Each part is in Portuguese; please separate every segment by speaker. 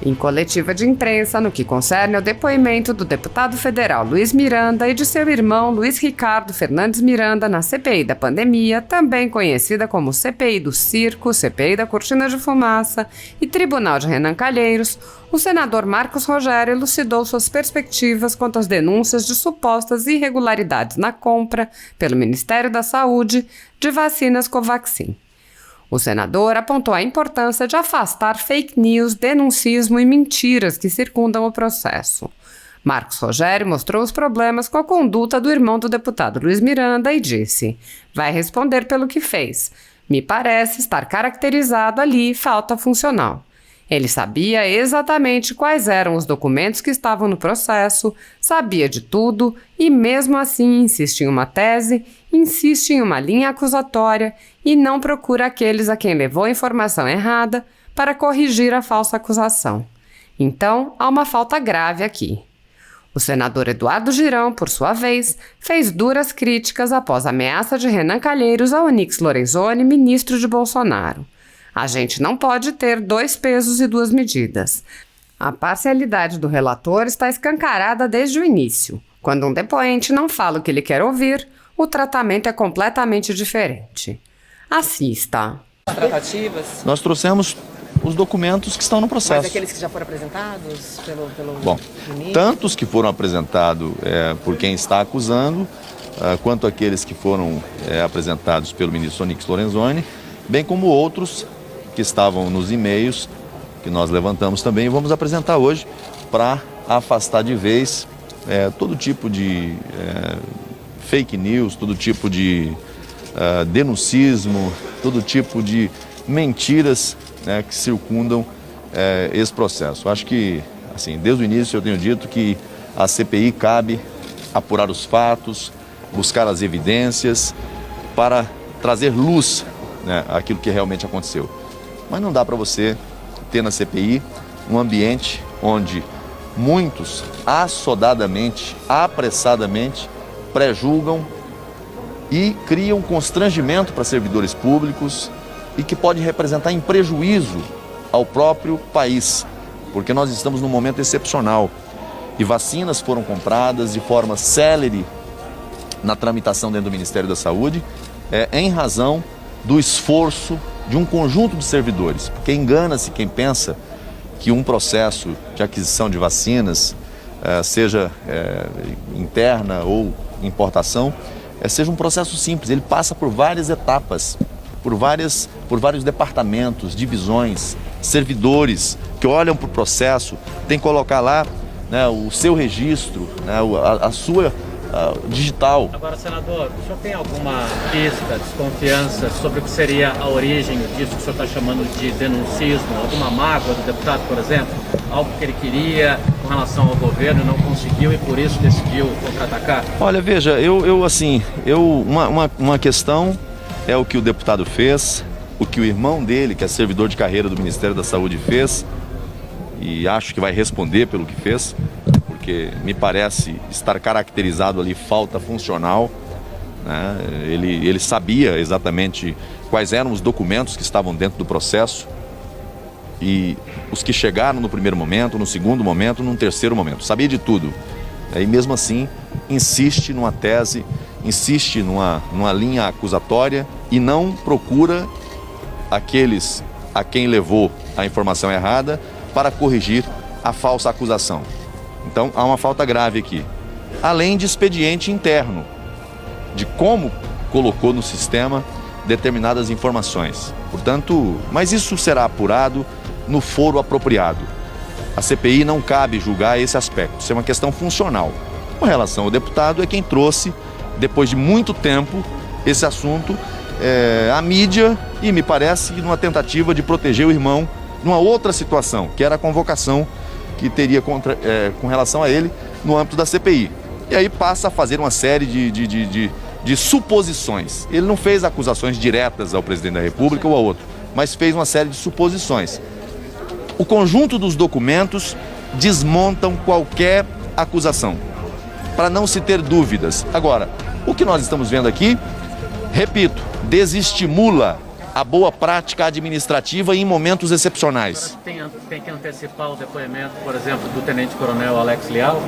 Speaker 1: Em coletiva de imprensa, no que concerne ao depoimento do deputado federal Luiz Miranda e de seu irmão Luiz Ricardo Fernandes Miranda na CPI da pandemia, também conhecida como CPI do Circo, CPI da Cortina de Fumaça e Tribunal de Renan Calheiros, o senador Marcos Rogério elucidou suas perspectivas quanto às denúncias de supostas irregularidades na compra, pelo Ministério da Saúde, de vacinas Covaxin. O senador apontou a importância de afastar fake news, denuncismo e mentiras que circundam o processo. Marcos Rogério mostrou os problemas com a conduta do irmão do deputado Luiz Miranda e disse: vai responder pelo que fez. Me parece estar caracterizado ali falta funcional. Ele sabia exatamente quais eram os documentos que estavam no processo, sabia de tudo e, mesmo assim, insiste em uma tese, insiste em uma linha acusatória e não procura aqueles a quem levou a informação errada para corrigir a falsa acusação. Então, há uma falta grave aqui. O senador Eduardo Girão, por sua vez, fez duras críticas após a ameaça de Renan Calheiros a Onyx Lorenzoni, ministro de Bolsonaro. A gente não pode ter 2 pesos e 2 medidas. A parcialidade do relator está escancarada desde o início. Quando um depoente não fala o que ele quer ouvir, o tratamento é completamente diferente. Assista.
Speaker 2: Tratativas?
Speaker 3: Nós trouxemos os documentos que estão no processo.
Speaker 2: Mas aqueles que já foram apresentados pelo
Speaker 3: Bom,
Speaker 2: ministro?
Speaker 3: Tanto os que foram apresentados por quem está acusando, quanto aqueles que foram apresentados pelo ministro Onyx Lorenzoni, bem como outros que estavam nos e-mails que nós levantamos também, e vamos apresentar hoje para afastar de vez todo tipo de fake news, todo tipo de denuncismo, todo tipo de mentiras que circundam esse processo. Acho que, assim, desde o início eu tenho dito que a CPI cabe apurar os fatos, buscar as evidências para trazer luz àquilo que realmente aconteceu. Mas não dá para você ter na CPI um ambiente onde muitos assodadamente, apressadamente, pré-julgam e criam constrangimento para servidores públicos e que pode representar em prejuízo ao próprio país, porque nós estamos num momento excepcional e vacinas foram compradas de forma célere na tramitação dentro do Ministério da Saúde, em razão do esforço de um conjunto de servidores, porque engana-se quem pensa que um processo de aquisição de vacinas, seja interna ou importação, seja um processo simples. Ele passa por várias etapas, por vários departamentos, divisões, servidores que olham para o processo, tem que colocar lá o seu registro, a sua digital.
Speaker 4: Agora, senador, o senhor tem alguma pista, desconfiança sobre o que seria a origem disso que o senhor está chamando de denuncismo? Alguma mágoa do deputado, por exemplo? Algo que ele queria com relação ao governo e não conseguiu e por isso decidiu contra-atacar?
Speaker 3: Olha, veja, uma questão é o que o deputado fez, o que o irmão dele, que é servidor de carreira do Ministério da Saúde, fez, e acho que vai responder pelo que fez, porque me parece estar caracterizado ali falta funcional, Ele sabia exatamente quais eram os documentos que estavam dentro do processo e os que chegaram no primeiro momento, no segundo momento, num terceiro momento, sabia de tudo. E mesmo assim insiste numa tese, insiste numa linha acusatória e não procura aqueles a quem levou a informação errada para corrigir a falsa acusação. Então há uma falta grave aqui, além de expediente interno, de como colocou no sistema determinadas informações. Portanto, mas isso será apurado no foro apropriado. A CPI não cabe julgar esse aspecto, isso é uma questão funcional. Com relação ao deputado, é quem trouxe, depois de muito tempo, esse assunto à mídia e me parece numa tentativa de proteger o irmão numa outra situação, que era a convocação que teria com relação a ele no âmbito da CPI. E aí passa a fazer uma série de suposições. Ele não fez acusações diretas ao presidente da República ou a outro, mas fez uma série de suposições. O conjunto dos documentos desmontam qualquer acusação, para não se ter dúvidas. Agora, o que nós estamos vendo aqui, repito, desestimula a boa prática administrativa em momentos excepcionais.
Speaker 4: Tem que antecipar o depoimento, por exemplo, do tenente-coronel Alex Leal?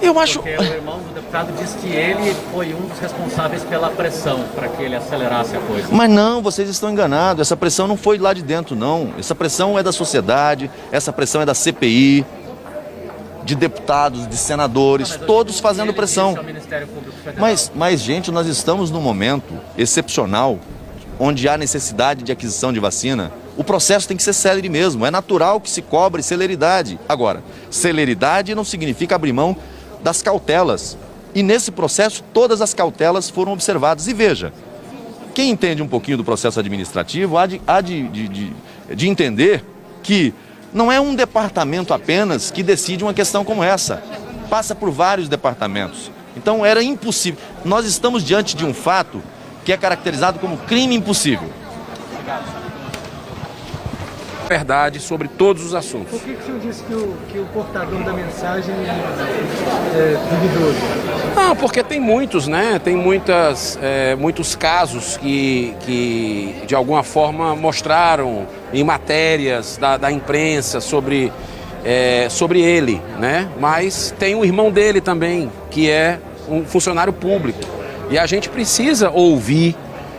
Speaker 3: Eu acho...
Speaker 4: Porque o irmão do deputado disse que ele foi um dos responsáveis pela pressão para que ele acelerasse a coisa.
Speaker 3: Mas não, vocês estão enganados. Essa pressão não foi lá de dentro, não. Essa pressão é da sociedade, essa pressão é da CPI, de deputados, de senadores, todos fazendo pressão. Mas, gente, nós estamos num momento excepcional, onde há necessidade de aquisição de vacina. O processo tem que ser célere mesmo. É natural que se cobre celeridade. Agora, celeridade não significa abrir mão das cautelas. E nesse processo, todas as cautelas foram observadas. E veja, quem entende um pouquinho do processo administrativo há de entender que não é um departamento apenas que decide uma questão como essa. Passa por vários departamentos. Então era impossível. Nós estamos diante de um fato que é caracterizado como crime impossível.
Speaker 5: Verdade sobre todos os assuntos.
Speaker 6: Por que o senhor disse que o portador da mensagem é duvidoso?
Speaker 5: Não, porque tem muitos, né? Tem muitos casos que de alguma forma mostraram em matérias da imprensa sobre ele, né? Mas tem o irmão dele também, que é um funcionário público. E a gente precisa ouvir,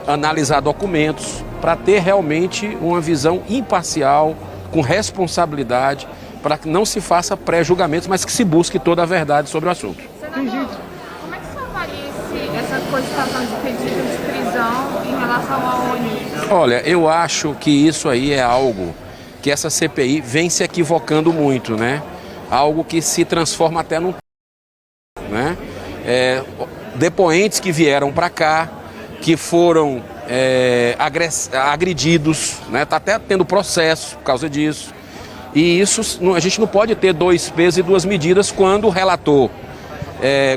Speaker 5: analisar documentos para ter realmente uma visão imparcial, com responsabilidade, para que não se faça pré-julgamentos, mas que se busque toda a verdade sobre o assunto.
Speaker 7: Senador, como é que você avalia essa cogitação de pedido de prisão em relação ao ONU?
Speaker 5: Olha, eu acho que isso aí é algo que essa CPI vem se equivocando muito, né? Algo que se transforma até num... né? Depoentes que vieram para cá, que foram agredidos, né? Tá até tendo processo por causa disso. E isso, a gente não pode ter dois pesos e duas medidas quando o relator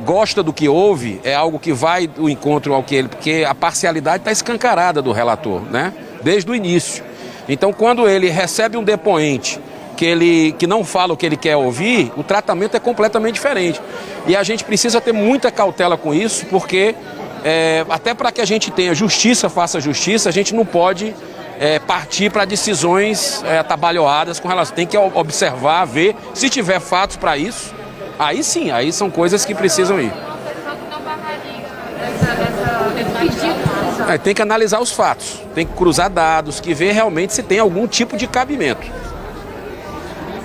Speaker 5: gosta do que houve, é algo que vai do encontro ao que ele... Porque a parcialidade está escancarada do relator, né? Desde o início. Então, quando ele recebe um depoente que não fala o que ele quer ouvir, o tratamento é completamente diferente. E a gente precisa ter muita cautela com isso, porque até para que a gente tenha justiça, faça justiça, a gente não pode partir para decisões atabalhoadas com relação. Tem que observar, ver, se tiver fatos para isso, aí sim, aí são coisas que precisam ir. Tem que analisar os fatos, tem que cruzar dados, que ver realmente se tem algum tipo de cabimento.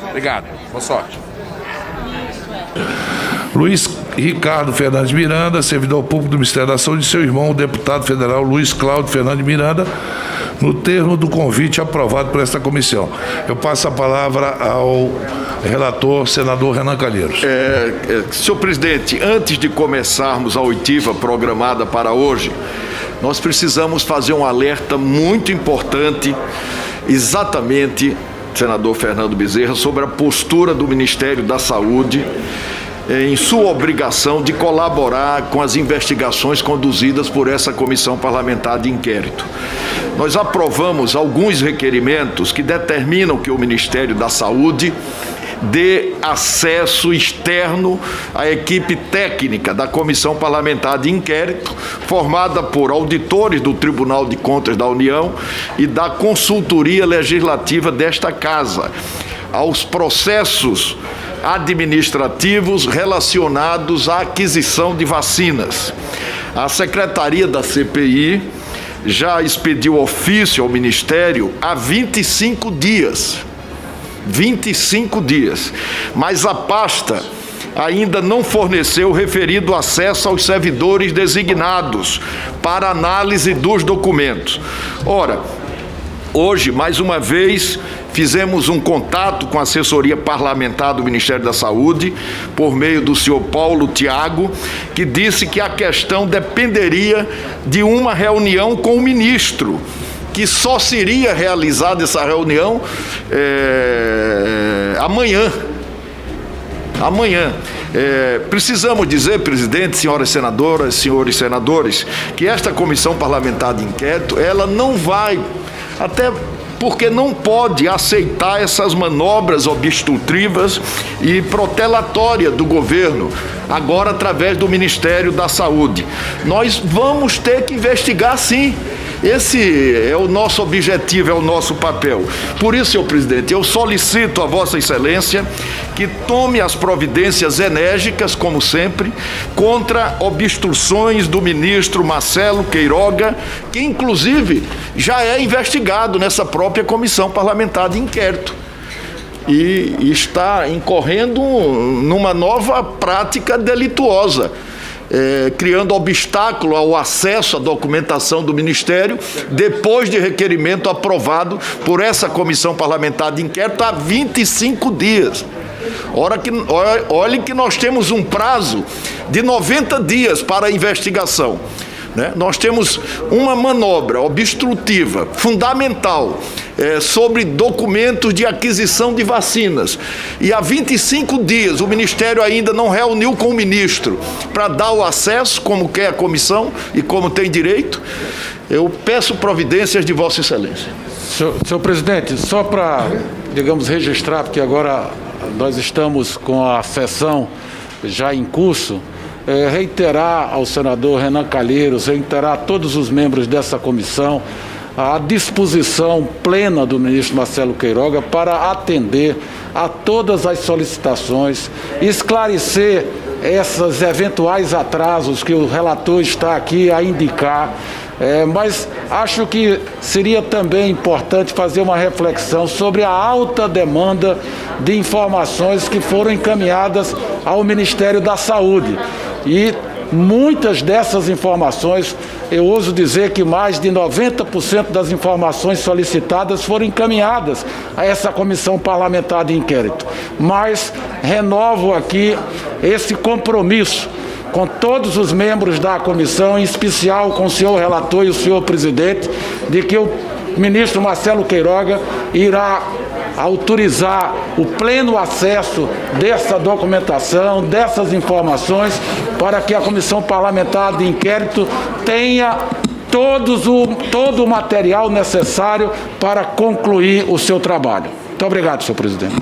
Speaker 5: Obrigado, boa sorte.
Speaker 8: Luiz Ricardo Fernandes Miranda, servidor público do Ministério da Saúde, e seu irmão, o deputado federal Luiz Cláudio Fernandes Miranda, no termo do convite aprovado por esta comissão. Eu passo a palavra ao relator, senador Renan Calheiros.
Speaker 9: Senhor presidente, antes de começarmos a oitiva programada para hoje, nós precisamos fazer um alerta muito importante, exatamente, senador Fernando Bezerra, sobre a postura do Ministério da Saúde em sua obrigação de colaborar com as investigações conduzidas por essa comissão parlamentar de inquérito. Nós aprovamos alguns requerimentos que determinam que o Ministério da Saúde dê acesso externo à equipe técnica da Comissão Parlamentar de Inquérito, formada por auditores do Tribunal de Contas da União e da Consultoria Legislativa desta Casa, aos processos administrativos relacionados à aquisição de vacinas. A Secretaria da CPI já expediu ofício ao Ministério há 25 dias. 25 dias. Mas a pasta ainda não forneceu o referido acesso aos servidores designados para análise dos documentos. Ora, hoje, mais uma vez, fizemos um contato com a assessoria parlamentar do Ministério da Saúde, por meio do senhor Paulo Tiago, que disse que a questão dependeria de uma reunião com o ministro, que só seria realizada essa reunião amanhã. Precisamos dizer, presidente, senhoras senadoras, senhores senadores, que esta comissão parlamentar de inquérito, ela não vai, até porque não pode aceitar essas manobras obstrutivas e protelatórias do governo, agora através do Ministério da Saúde. Nós vamos ter que investigar, sim. Esse é o nosso objetivo, é o nosso papel. Por isso, senhor presidente, eu solicito a Vossa Excelência que tome as providências enérgicas, como sempre, contra obstruções do ministro Marcelo Queiroga, que inclusive já é investigado nessa própria comissão parlamentar de inquérito. E está incorrendo numa nova prática delituosa, criando obstáculo ao acesso à documentação do Ministério, depois de requerimento aprovado por essa comissão parlamentar de inquérito há 25 dias. Olhe que nós temos um prazo de 90 dias para a investigação. Nós temos uma manobra obstrutiva, fundamental, sobre documentos de aquisição de vacinas. E há 25 dias o Ministério ainda não reuniu com o ministro para dar o acesso, como quer a comissão e como tem direito. Eu peço providências de Vossa Excelência.
Speaker 10: Senhor presidente, só para, digamos, registrar, porque agora nós estamos com a sessão já em curso, reiterar ao senador Renan Calheiros, reiterar a todos os membros dessa comissão a disposição plena do ministro Marcelo Queiroga para atender a todas as solicitações, esclarecer esses eventuais atrasos que o relator está aqui a indicar. Mas acho que seria também importante fazer uma reflexão sobre a alta demanda de informações que foram encaminhadas ao Ministério da Saúde. E muitas dessas informações, eu ouso dizer que mais de 90% das informações solicitadas foram encaminhadas a essa comissão parlamentar de inquérito. Mas renovo aqui esse compromisso com todos os membros da comissão, em especial com o senhor relator e o senhor presidente, de que o ministro Marcelo Queiroga irá autorizar o pleno acesso dessa documentação, dessas informações, para que a comissão parlamentar de inquérito tenha todo o material necessário para concluir o seu trabalho. Muito obrigado, senhor presidente.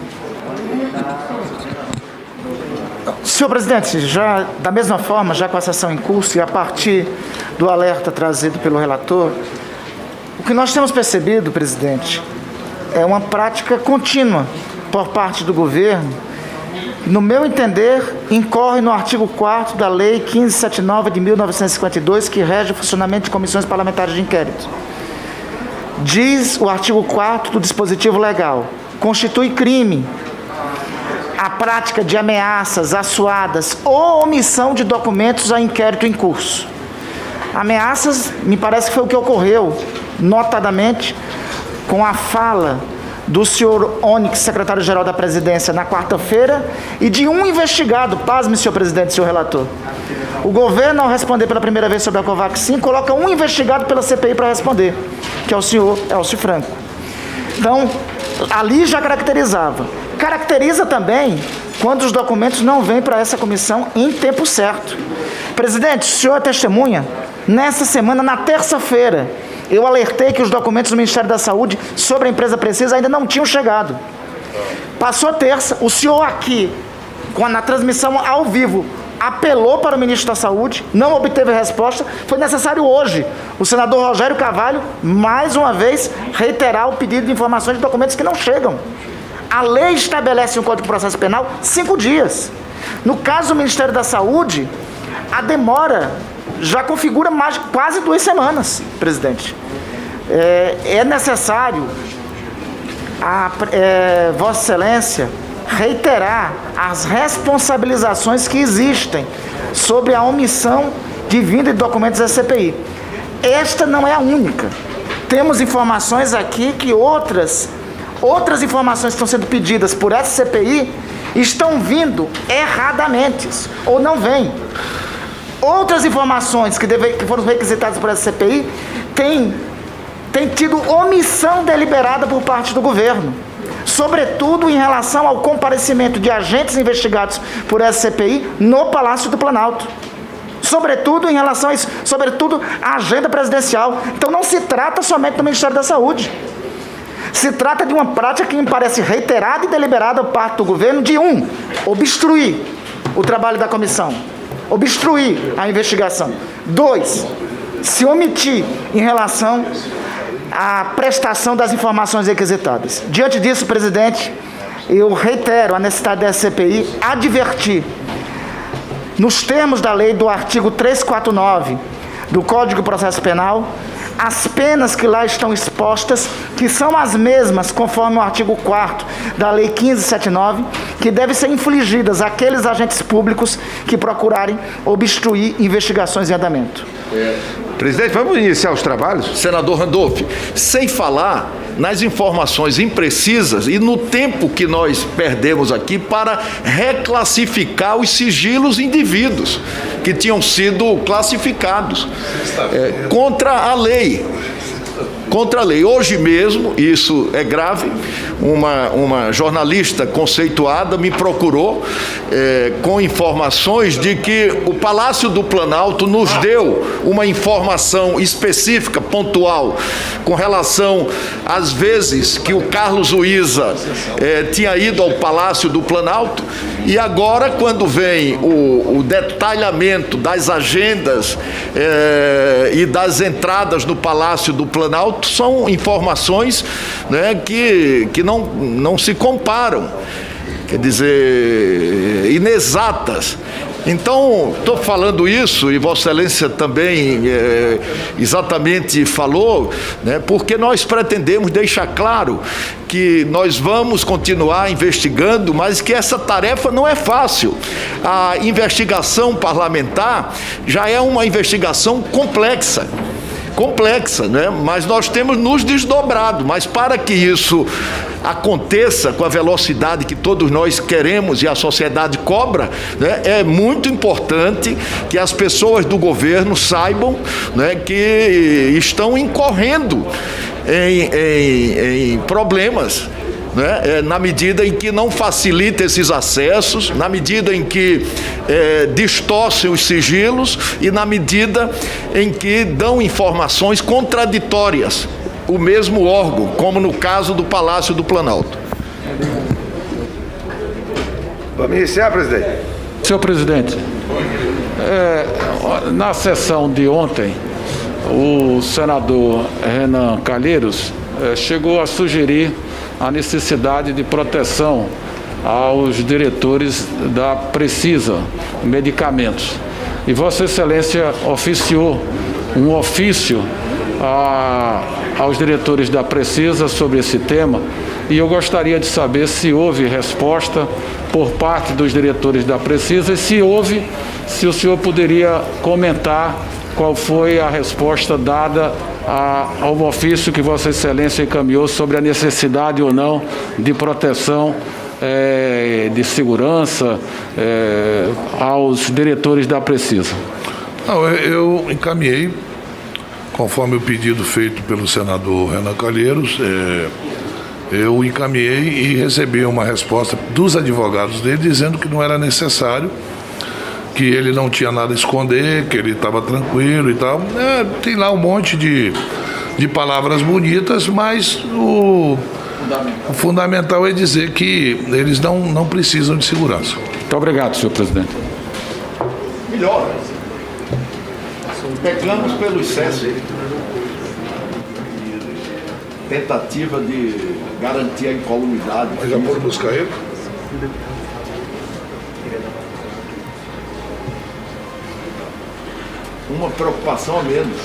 Speaker 11: Senhor presidente, já da mesma forma, já com a sessão em curso e a partir do alerta trazido pelo relator, o que nós temos percebido, presidente, é uma prática contínua por parte do governo, no meu entender, incorre no artigo 4º da Lei 1579 de 1952, que rege o funcionamento de comissões parlamentares de inquérito. Diz o artigo 4º do dispositivo legal: constitui crime a prática de ameaças, assuadas ou omissão de documentos a inquérito em curso. Ameaças, me parece que foi o que ocorreu, notadamente, com a fala do senhor Onyx, secretário-geral da Presidência, na quarta-feira, e de um investigado, pasme, senhor presidente, senhor relator. O governo, ao responder pela primeira vez sobre a Covaxin, coloca um investigado pela CPI para responder, que é o senhor Elcio Franco. Então, ali já caracterizava. Caracteriza também quando os documentos não vêm para essa comissão em tempo certo. Presidente, o senhor é testemunha, nessa semana, na terça-feira, eu alertei que os documentos do Ministério da Saúde sobre a empresa Precisa ainda não tinham chegado. Passou a terça, o senhor aqui, na transmissão ao vivo, apelou para o ministro da Saúde, não obteve resposta, foi necessário hoje o senador Rogério Carvalho, mais uma vez, reiterar o pedido de informações de documentos que não chegam. A lei estabelece no Código de Processo Penal 5 dias. No caso do Ministério da Saúde, a demora já configura quase 2 semanas, presidente. É necessário Vossa Excelência reiterar as responsabilizações que existem sobre a omissão de vinda de documentos da CPI. Esta não é a única. Temos informações aqui que outras informações que estão sendo pedidas por essa CPI estão vindo erradamente ou não vêm. Outras informações que foram requisitadas por essa CPI têm tido omissão deliberada por parte do governo, sobretudo em relação ao comparecimento de agentes investigados por essa CPI no Palácio do Planalto. Sobretudo em relação a isso, sobretudo a agenda presidencial. Então não se trata somente do Ministério da Saúde. Se trata de uma prática que me parece reiterada e deliberada por parte do governo de obstruir o trabalho da comissão, obstruir a investigação. 2, se omitir em relação à prestação das informações requisitadas. Diante disso, presidente, eu reitero a necessidade da CPI advertir, nos termos da lei do artigo 349 do Código de Processo Penal, as penas que lá estão expostas, que são as mesmas, conforme o artigo 4º da Lei 1579, que devem ser infligidas àqueles agentes públicos que procurarem obstruir investigações em andamento.
Speaker 9: Presidente, vamos iniciar os trabalhos? Senador Randolph, sem falar nas informações imprecisas e no tempo que nós perdemos aqui para reclassificar os sigilos indivíduos que tinham sido classificados contra a lei. Contra a lei. Hoje mesmo, isso é grave, uma jornalista conceituada me procurou com informações de que o Palácio do Planalto nos deu uma informação específica, pontual, com relação às vezes que o Carlos Uísa tinha ido ao Palácio do Planalto, e agora, quando vem o detalhamento das agendas e das entradas no Palácio do Planalto, são informações, né, que não se comparam, quer dizer, inexatas. Então, estou falando isso, e Vossa Excelência também exatamente falou, né, porque nós pretendemos deixar claro que nós vamos continuar investigando, mas que essa tarefa não é fácil. A investigação parlamentar já é uma investigação complexa, né? Mas nós temos nos desdobrado, mas para que isso aconteça com a velocidade que todos nós queremos e a sociedade cobra, né, é muito importante que as pessoas do governo saibam, né, que estão incorrendo em problemas, né, na medida em que não facilita esses acessos, na medida em que distorcem os sigilos e na medida em que dão informações contraditórias, o mesmo órgão, como no caso do Palácio do Planalto.
Speaker 12: Vamos iniciar, presidente.
Speaker 10: Senhor presidente, na sessão de ontem, o senador Renan Calheiros chegou a sugerir a necessidade de proteção aos diretores da Precisa Medicamentos. E Vossa Excelência oficiou um ofício aos diretores da Precisa sobre esse tema, e eu gostaria de saber se houve resposta por parte dos diretores da Precisa, e se houve, se o senhor poderia comentar qual foi a resposta dada ao ofício que Vossa Excelência encaminhou sobre a necessidade ou não de proteção de segurança aos diretores da Precisa.
Speaker 8: Não, eu encaminhei, conforme o pedido feito pelo senador Renan Calheiros, eu encaminhei e recebi uma resposta dos advogados dele dizendo que não era necessário, que ele não tinha nada a esconder, que ele estava tranquilo e tal. Tem lá um monte de palavras bonitas, mas o fundamental é dizer que eles não precisam de segurança.
Speaker 10: Muito obrigado, senhor presidente.
Speaker 9: Melhor. Pecamos pelo excesso. Tentativa de garantir a incolumidade.
Speaker 8: Mas já pode buscar ele?
Speaker 9: Uma preocupação a menos.